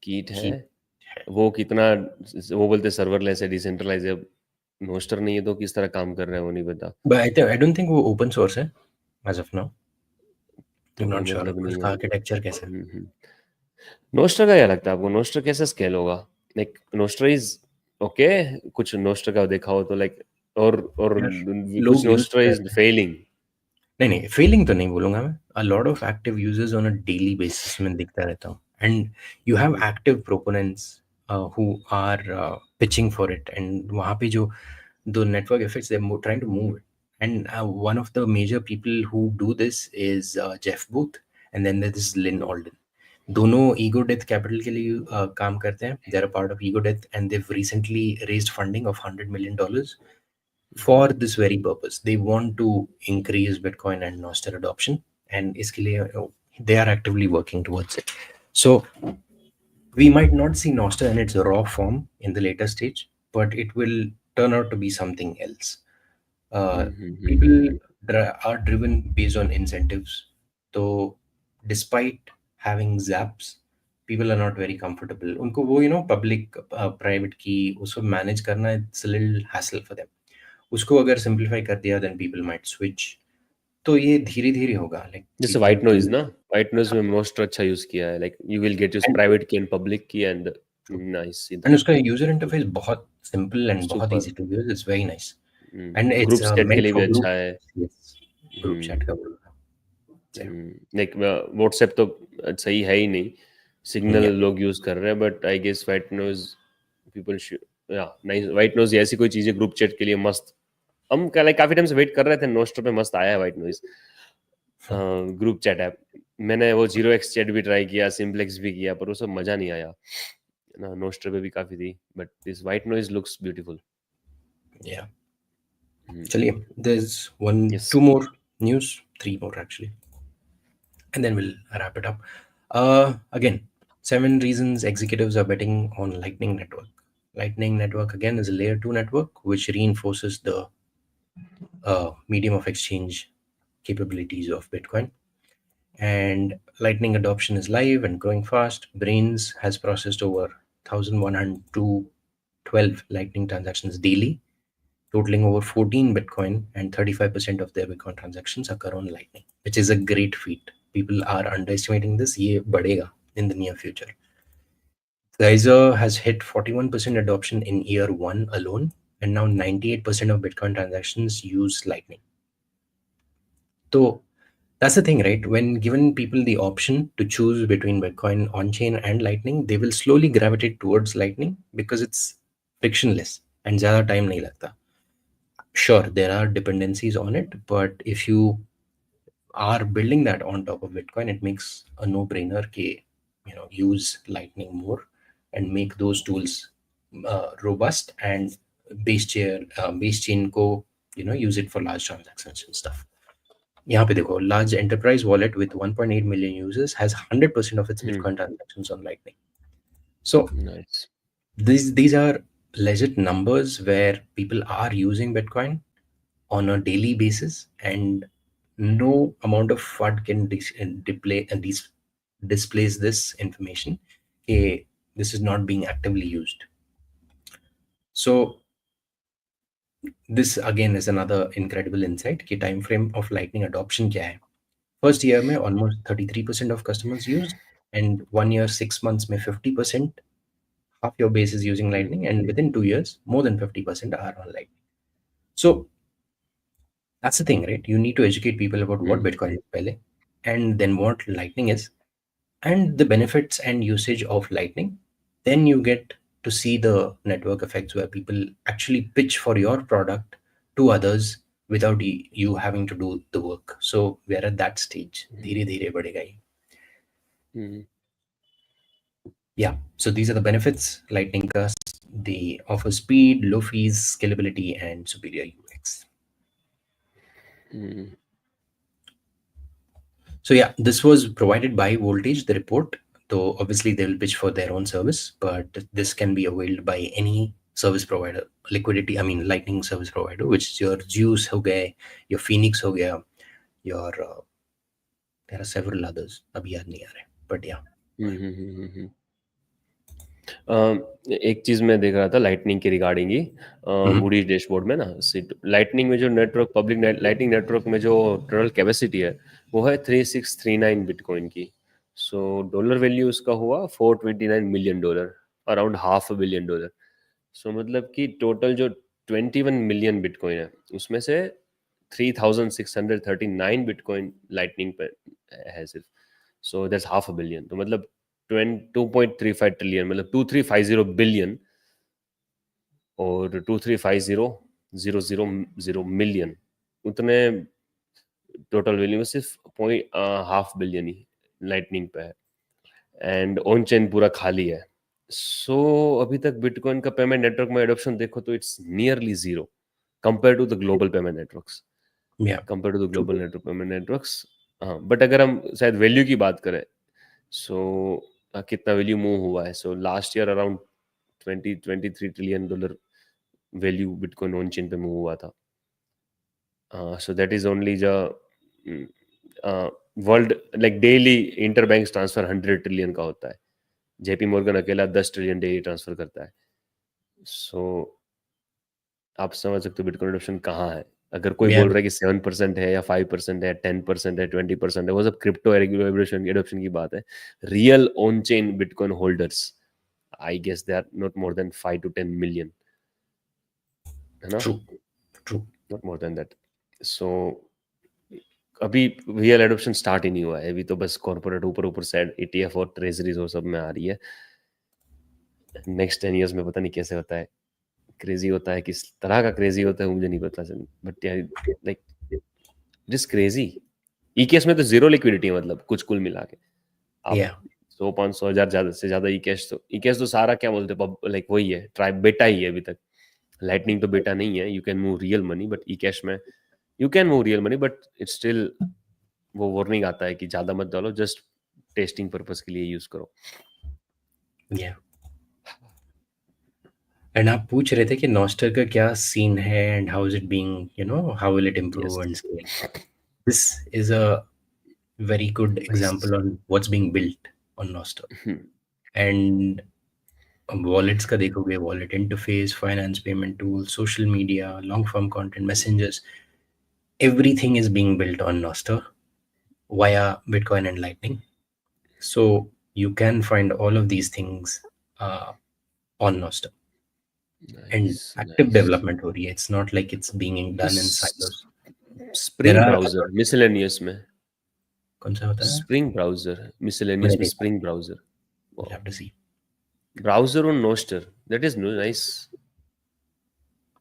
कीट है. वो कितना, वो बोलते सर्वरलेस है, डिसेंट्रलाइज है. नोस्टर नहीं है तो किस तरह काम कर रहा है वो नहीं पता. But I don't think वो ओपन सोर्स है as of now. तो I'm not sure उसका आर्किटेक्चर कैसा है. नोस्टर का क्या लगता है आपको? नोस्टर कैसे स्केल होगा? लाइक नोस्टर इज ओके, कुछ नोस्टर का देखा हो तो लाइक, और यार कुछ लोग यूज नोस्टर कर इज रहे हैं। फेलिंग। नहीं नहीं, फेलिंग तो नहीं बोलूंगा मैं, a lot of active users on a daily basis में दिखता रहता हूँ, and you have active proponents who are pitching for it, and वहाँ पे जो the network effects, they're trying to move it. And one of the major people who do this is Jeff Booth, and then there is Lynn Alden. दोनों ego death capital के लिए काम करते हैं, they are part of ego death, and they've recently raised funding of $100 million for this very purpose. They want to increase Bitcoin and Nostr adoption, and इसके लिए they are actively working towards it. So we might not see Nostr in its raw form in the later stage, but it will turn out to be something else. People are driven based on incentives. So, despite having zaps, people are not very comfortable. उनको वो public private key उसको manage करना, it's a little hassle for them. उसको अगर simplify कर दिया, then people might switch. तो ये धीरे धीरे होगा, like जैसे people व्हाइट नॉइज will. ना, व्हाइट नॉइज में नोस्टर अच्छा यूज किया है, like you will get use And private की एंड पब्लिक की एंड नाइस and इधर। उसका यूजर इंटरफेस बहुत सिंपल एंड बहुत super. Easy to use, it's very nice, and it's groups chat के मेंट लिए भी फॉर अच्छा ग्रुप। है। यस, ग्रुप हम्म, चैट का बोलूँगा। लाइक व्हाट्सएप तो सही है ही नहीं, सिग्नल या लोग यूज कर रहे हैं, but I guess white noise people या नहीं, व्हाइट नॉइज ऐसी कोई चीज है ग्रुप चैट के लिए मस्त। हम लाइक काफी टाइम से वेट कर रहे थे, नोस्टर पे मस्त आया है white noise group chat app. मैंने वो 0x चैट भी ट्राई किया, सिंप्लेक्स भी किया, पर वो सब मजा नहीं आया ना। नोस्टर पे भी काफी थी, but this white noise looks beautiful. या चलिए, there's one yes. two more news, three more actually, and then we'll wrap it up. Again, 7 reasons executives are betting on Lightning Network. Lightning Network again is a layer 2 network which reinforces the medium of exchange capabilities of Bitcoin. And Lightning adoption is live and growing fast. Brains has processed over 1,112 Lightning transactions daily, totaling over 14 Bitcoin, and 35% of their Bitcoin transactions occur on Lightning, which is a great feat. People are underestimating this. Ye badega in the near future. Geyser has hit 41% adoption in year one alone, and now 98% of Bitcoin transactions use Lightning. So that's the thing, right? When given people the option to choose between Bitcoin on chain and Lightning, they will slowly gravitate towards Lightning because it's frictionless and ज़्यादा time नहीं लगता. Sure, there are dependencies on it, but if you are building that on top of Bitcoin, it makes a no-brainer ke, use Lightning more and make those tools robust, and base chain को use it for large transactions and stuff. यहाँ पे देखो, large enterprise wallet with 1.8 million users has 100% of its Bitcoin transactions on Lightning. So nice. these are legit numbers where people are using Bitcoin on a daily basis, and no amount of FUD can displace this information. This is not being actively used. So this again is another incredible insight. कि time frame of Lightning adoption क्या है? First year में almost 33% of customers used, and 1 year 6 months में 50%, half your base is using Lightning, and within 2 years more than 50% are on Lightning. So that's the thing, right? You need to educate people about what Bitcoin is pehle, and then what Lightning is, and the benefits and usage of Lightning. Then you get to see the network effects where people actually pitch for your product to others without you having to do the work. So we're at that stage. धीरे धीरे बढ़ेगा ये. Yeah, so these are the benefits. Lightning Cast, they offer speed, low fees, scalability, and superior UX. So yeah, this was provided by Voltage, the report. So obviously they will pitch for their own service, but this can be availed by any service provider. Liquidity, I mean Lightning service provider, which is your Zeus ho gaya, your Phoenix ho gaya, your there are several others. Abhi yaad nahi aa rahe, but yeah. एक चीज मैं देख रहा था lightning के regarding ही, Mhm. Moody's dashboard में ना, lightning में जो नेटवर्क, पब्लिक लाइटनिंग नेटवर्क में जो टोटल कैपेसिटी है वो है 3639 बिटकॉइन की। सो डॉलर वैल्यू उसका हुआ $429 मिलियन, अराउंड $500 million। सो मतलब कि टोटल जो 21 मिलियन बिटकॉइन है उसमें से 3639 बिटकॉइन लाइटनिंग पे है सिर्फ. So that's half a billion. तो मतलब 2.35 ट्रिलियन मतलब 2350 बिलियन और 2350000 उतने टोटल वैल्यू में सिर्फ पॉइंट हाफ बिलियन ही लाइटनिंग पे है. एंड ऑन चेन पूरा खाली है. सो अभी तक बिटकॉइन का पेमेंट नेटवर्क में एडॉप्शन देखो तो it's nearly zero compare to the global payment networks. Yeah, compare to the true. Global network payment networks. हाँ, बट अगर हम शायद वैल्यू की बात करें सो कितना वैल्यू मूव हुआ है. So last year around 23 trillion dollar value bitcoin on chain पे मूव हुआ था. So that is only the world like daily inter bank transfer 100 trillion का होता है. जेपी मॉर्गन अकेला 10 ट्रिलियन डेली ट्रांसफर करता है. सो आप समझ सकते हो बिटकॉइन एडॉप्शन कहाँ है. अगर कोई Yeah, बोल रहा है कि 7% है या 5% है 10% है 20% है वो सब क्रिप्टो एडॉप्शन एडॉप्शन की बात है. Real on chain bitcoin holders I guess they are not more than 5 to 10 million. है ना. true, true. Not more than that. So अभी रियल एडॉप्शन स्टार्ट ही नहीं हुआ है. अभी तो बस कॉर्पोरेट ऊपर ऊपर साइड ETF और ट्रेजरीज और सब में आ रही है. नेक्स्ट 10 years में पता नहीं कैसे होता है. क्रेजी होता है किस तरह का क्रेजी होता है मुझे नहीं पता चल. बट यार like it is crazy. E cash में तो जीरो लिक्विडिटी है मतलब कुछ कुल मिला के आप Yeah, 100 500 हजार ज्यादा से ज्यादा ई कैश तो सारा क्या बोलते हैं लाइक वही है ट्राई बेटा ही है अभी तक. लाइटनिंग तो बेटा नहीं है. You can move real money but e cash में you can move real money but it still वो वार्निंग आता है कि ज्यादा मत डालो जस्ट टेस्टिंग पर्पस के लिए यूज करो. yeah. एंड आप पूछ रहे थे कि नॉस्टर का क्या सीन है and how is it being, how will it yes. Improve and scale. This is a very good nice. example on what's being built on Nostr. And wallets का देखोगे, wallet interface, finance payment tools, social media, long form content, messengers, everything is being built on Nostr via Bitcoin and Lightning. So you can find all of these things uh, on Nostr. And nice. active nice. development हो रही है. It's not like it's being done in silos. There spring are browser miscellaneous में. कौन सा होता है? Spring browser मैंने miscellaneous में देखा. Spring browser. We'll have to see. Browser on Nostr that is nice.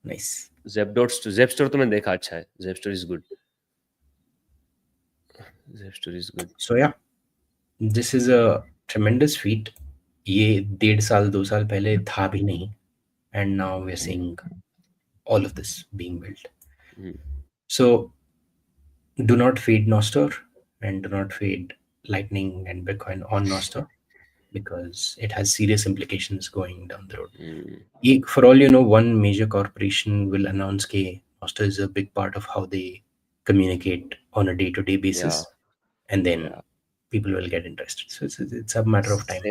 Nice. Zapster तो मैंने देखा अच्छा है. Zapster is good. Zapster is good. So yeah, this is a tremendous feat. ये 1.5 साल 2 साल पहले था भी नहीं. And now we're seeing all of this being built. So do not fade Nostr and do not fade Lightning and Bitcoin on Nostr because it has serious implications going down the road. For all you know, one major corporation will announce that Nostr is a big part of how they communicate on a day-to-day basis, and then या people will get interested. So it's a matter of time.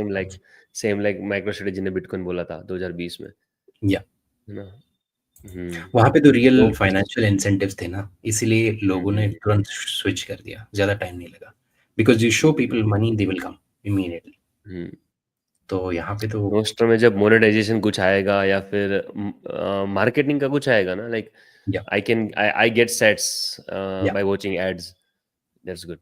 Same like micro strategy ने bitcoin बोला था 2020 में. Yeah. है ना. वहां पे तो रियल लोग फाइनेंशियल इंसेंटिव्स थे ना, इसीलिए लोगों ने तुरंत स्विच कर दिया. ज्यादा टाइम नहीं लगा because you show people money, they will come immediately. तो यहाँ पे तो नोस्टर में जब मोनेटाइजेशन कुछ आएगा या फिर मार्केटिंग का कुछ आएगा ना लाइक या आई गेट सेट्स या by watching ads. That's good.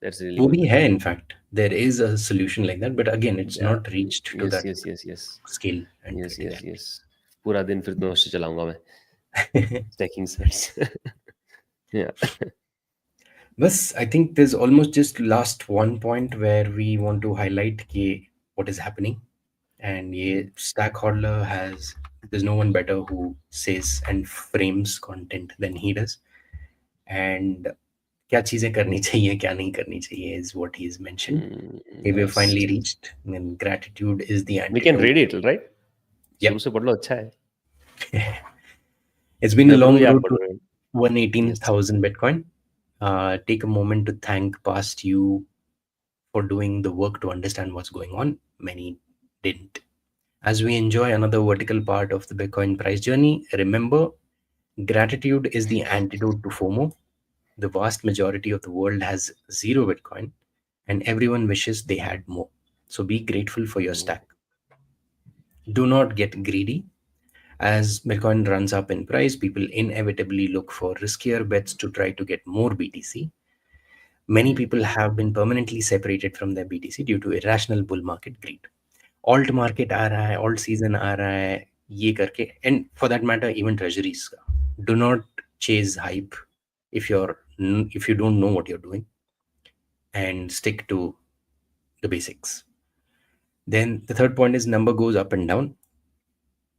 That's really वो गुड. भी है. In fact there is a solution like that, but again it's या not reached to yes yes that yes yes scale and yes yes critical. Yes. पूरा दिन फिर nostril चलाऊंगा मैं stacking sets. या बस I think there's almost just last one point where we want to highlight कि what is happening. And ये stack hodler has, there's no one better who says and frames content than he does. And क्या चीजें करनी चाहिए क्या नहीं करनी चाहिए is what he has mentioned. We have nice. finally reached, and gratitude is the we can antidote. Read it right. शुरू Yep. से पढ़ लो अच्छा है. It's been a मैं long पढ़ूँ या आप road पढ़ to रहे हो. Yes. 118,000 Bitcoin. Take a moment to thank past you for doing the work to understand what's going on. Many didn't. As we enjoy another vertical part of the Bitcoin price journey, remember, gratitude is the antidote to FOMO. The vast majority of the world has zero Bitcoin, and everyone wishes they had more. So be grateful for your stack. Do not get greedy. As Bitcoin runs up in price, people inevitably look for riskier bets to try to get more BTC. Many people have been permanently separated from their BTC due to irrational bull market greed. Alt market आ रहा है, alt season आ रहा है, ये करके, and for that matter, even treasuries का. Do not chase hype if you don't know what you're doing, and stick to the basics. Then the third point is number goes up and down.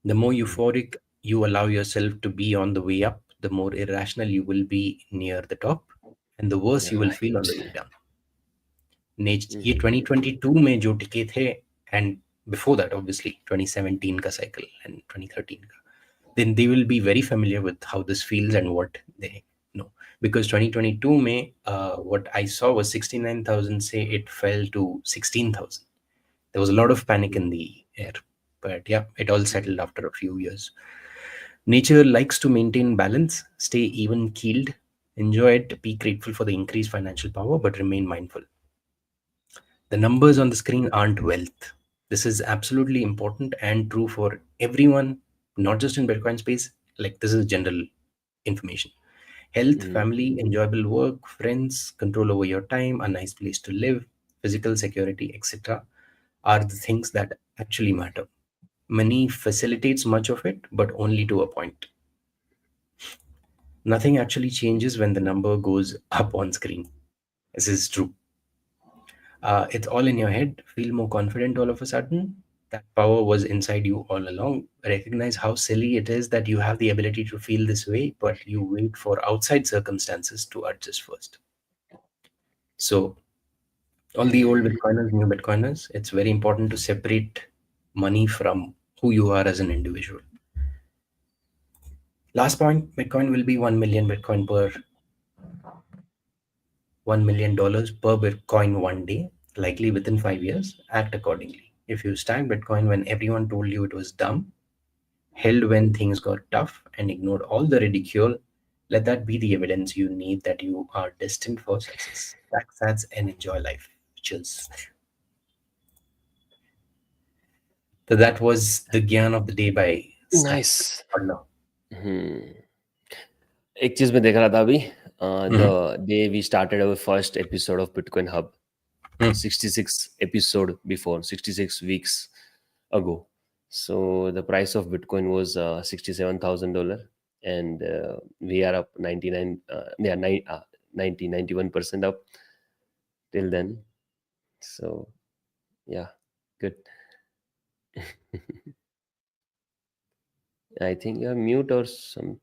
The more euphoric you allow yourself to be on the way up, the more irrational you will be near the top, and the worse you will feel on the Right. way down. ये 2022 में जो टिके थे, and before that obviously 2017 का cycle and 2013 का, then they will be very familiar with how this feels and what they know. Because 2022 में what I saw was 69,000 say it fell to 16,000. There was a lot of panic in the air, but yeah, it all settled after a few years. Nature likes to maintain balance, stay even keeled, enjoy it, be grateful for the increased financial power, but remain mindful. The numbers on the screen aren't wealth. This is absolutely important and true for everyone, not just in Bitcoin space. Like, this is general information. Health, family, enjoyable work, friends, control over your time, a nice place to live, physical security, etc., are the things that actually matter. Money facilitates much of it, but only to a point. Nothing actually changes when the number goes up on screen. This is true. It's all in your head. Feel more confident all of a sudden. That power was inside you all along. Recognize how silly it is that you have the ability to feel this way, but you wait for outside circumstances to adjust first. So, all the old Bitcoiners, new Bitcoiners, it's very important to separate money from who you are as an individual. Last point, Bitcoin will be 1 million Bitcoin per $1 million per Bitcoin one day, likely within 5 years. Act accordingly. If you stacked Bitcoin when everyone told you it was dumb, held when things got tough, and ignored all the ridicule, let that be the evidence you need that you are destined for success. Stack sats and enjoy life. Cheers. So that was the Gyan of the Day by Stack. Nice. एक चीज मैं देख रहा था अभी the day we started our first episode of bitcoin hub 66 episode before 66 weeks ago. So the price of Bitcoin was $67,000, and we are up 99 yeah 91% up till then. So yeah, good. I think you're mute or some.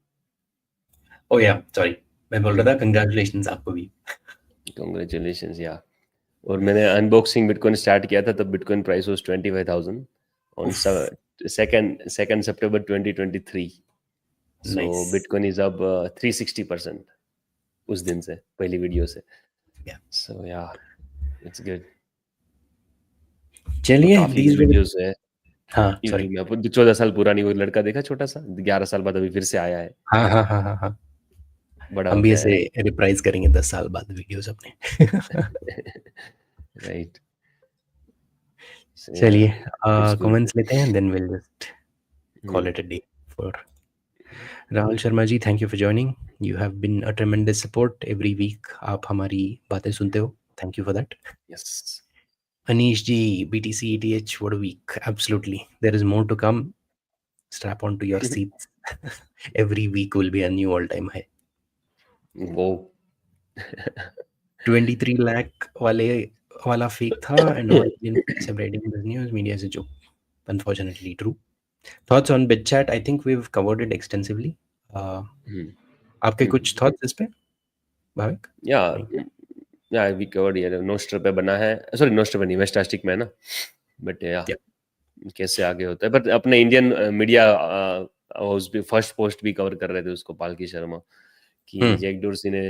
Oh yeah, sorry. मैं बोल रहा था congratulations आपको भी. Congratulations, yeah. और मैंने unboxing bitcoin start किया था तब bitcoin price was 25,000 on second September 2023. So Nice. Bitcoin is अब 360% उस दिन से, पहली वीडियो से. Yeah. सो या इट्स गुड. चलिए, काफी these were the... वीडियोस है हाँ, sorry. यूट्यूब में. अब 14 साल पुरानी वो लड़का देखा, छोटा सा, 11 साल बाद अभी फिर से आया है, हाँ हाँ हाँ हाँ हाँ. बड़ा हम हो भी गया ऐसे है. रिप्राइज करेंगे 10 साल बाद वीडियोस अपने. राइट. चलिए, इट्स गुड. कमेंट्स लेते हैं, then we'll just call it a day for Rahul Sharma ji. Thank you for joining. You have been a tremendous support every week. आप हमारी बातें सुनते हो. Thank you for that. Yes. Anish ji, BTC ETH, what a week. Absolutely. There is more to come. Strap on to your seats. Every week will be a new all-time high. वो 23 lakh वाला fake था, and all celebrating this news media is a joke. Unfortunately true. Thoughts on Bitchat? I think we've covered it extensively. आपके कुछ thoughts इस पे, भाविक? या we covered ये nostril पे बना है, सॉरी नोस्टर पे नहीं, वेस्टास्टिक में है ना, बट या कैसे आगे होता है. बट अपने इंडियन मीडिया हाउस भी फर्स्ट पोस्ट भी कवर कर रहे थे उसको, पालकी शर्मा, कि जैक डोर्सी ने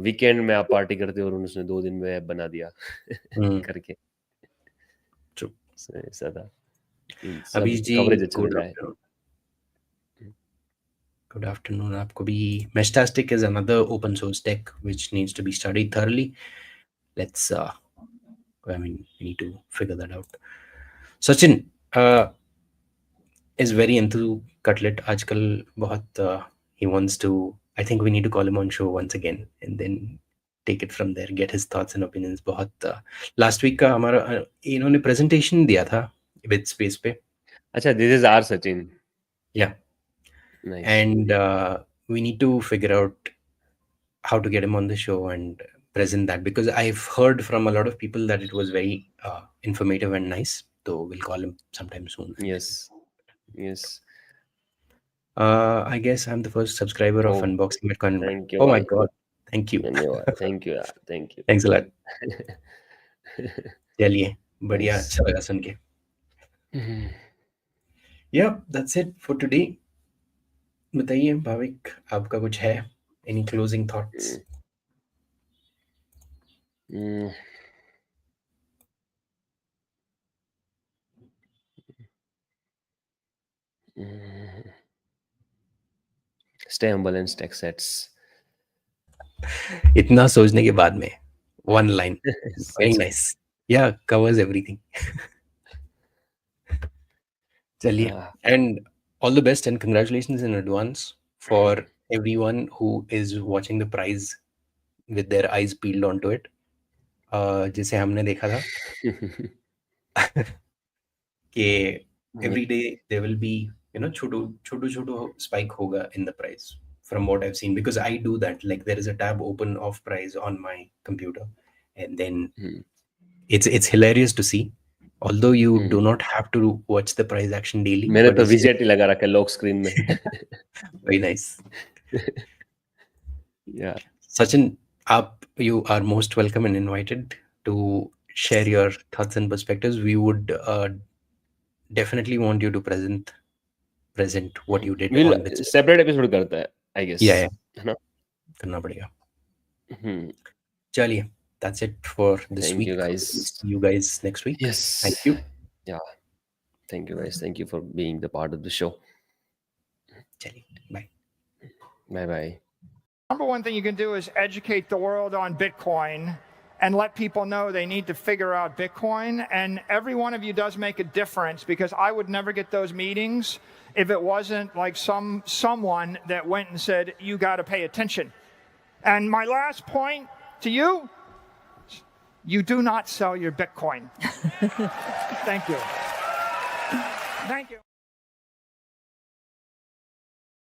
वीकेंड में आप पार्टी करते हो और उसने 2 दिन में ऐप बना दिया करके. ऐसा था. अभी सब जी, कवरेज अच्छा देता है. Good afternoon. आपको भी. Mestastic is another open source tech which needs to be studied thoroughly. Let's we need to figure that out. Sachin, is very into Cutlet. Aajkal bahut, he wants to. I think we need to call him on show once again and then take it from there. Get his thoughts and opinions. Last week का हमारा इन्होंने presentation दिया था with space पे. अच्छा, this is our Sachin. Yeah. Nice. And we need to figure out how to get him on the show and present that, because I've heard from a lot of people that it was very informative and nice. So we'll call him sometime soon. Yes. Yes. I guess I'm the first subscriber of Unboxing Bitcoin. Thank you. Oh my God. Thank you. Thank you. Thank you. Thanks a lot. चलिए, बढ़िया, अच्छा लगा सुन के. Yeah, that's it for today. बताइए भाविक, आपका कुछ है? Any closing thoughts? Stay humble and stack sets. इतना सोचने के बाद में one line. Very nice. Yeah, covers everything. चलिए, and all the best and congratulations in advance for everyone who is watching the prize with their eyes peeled onto it. जिसे हमने देखा था कि every day there will be, you know, छोटो spike होगा in the price from what I've seen, because I do that. Like there is a tab open of price on my computer, and then it's hilarious to see. Although you do not have to watch the price action daily. मैंने तो widget ही लगा रखा है lock screen में. Very nice. Yeah. Sachin, you are most welcome and invited to share your thoughts and perspectives. We would definitely want you to present what you did. We'll separate episode करता है, I guess. Yeah. है ना? करना पड़ेगा. चलिए, that's it for this week. Thank you guys. See you guys next week. Yes. Thank you. Yeah. Thank you guys. Thank you for being the part of the show. Chaliye, bye. Bye. Number one thing you can do is educate the world on Bitcoin and let people know they need to figure out Bitcoin. And every one of you does make a difference, because I would never get those meetings if it wasn't like someone that went and said, you got to pay attention. And my last point to you, you do not sell your Bitcoin. Thank you. Thank you.